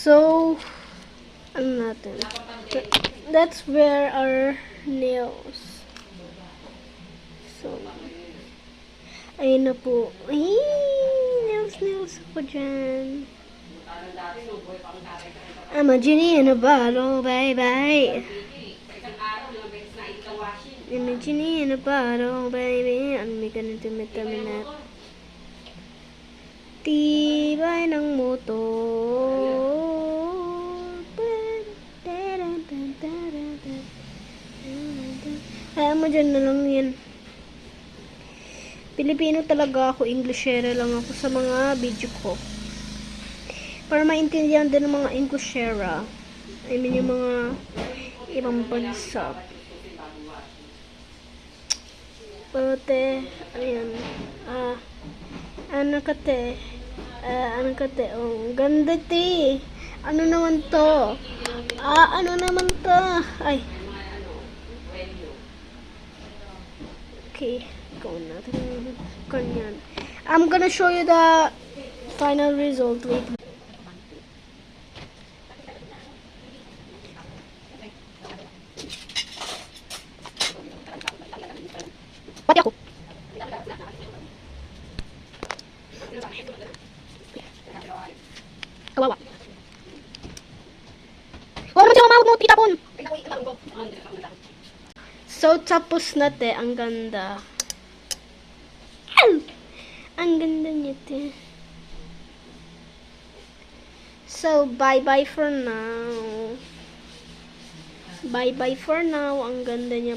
So, ano natin? Let's wear our nails. So, ayun na po. Ay, nails ako dyan. I'm a genie in a bottle, bye-bye. I'm a genie in a bottle, baby. Ano may ganito metaminat? Tibay ng motor. Kaya mo dyan na lang yan. Pilipino talaga ako, Englishera lang ako sa mga video ko. Para maintindihan din ng mga Englishera. I mean, yung mga ibang bansa. Pero te, ayan. Ano ka te? Oh, ganda te. Ano naman to? Ano naman to? Ay. Okay, go natin. Ganyan. I'm gonna show you the final result. Wait. Pati ako. Kawawa. Huwag naman siya mamahod mo, titapon. So, tapos na te. Ang ganda. Ang ganda niya te. So, bye-bye for now. Bye-bye for now. Ang ganda niya.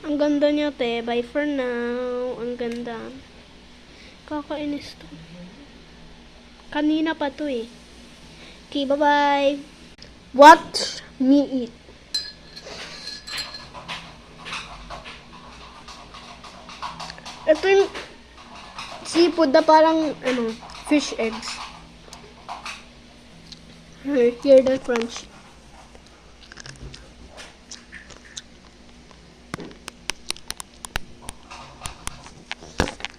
Ang ganda niya te. Bye for now. Ang ganda. Kakainis to. Kanina pa to eh. Okay, bye-bye. Watch me eat. Ito yung seafood na parang, fish eggs. Hear the crunch.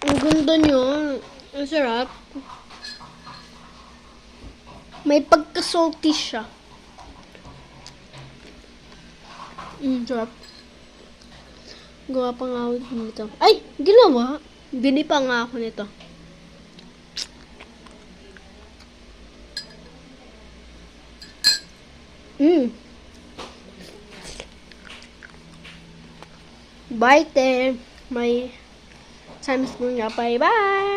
Ang ganda nyo. Ang sarap. May pagka-salty siya. Sarap. Gawa pa nga ako nito. Ay! Ginawa! Bili pa nga ako nito. Bye, te. My time is going up. Bye-bye!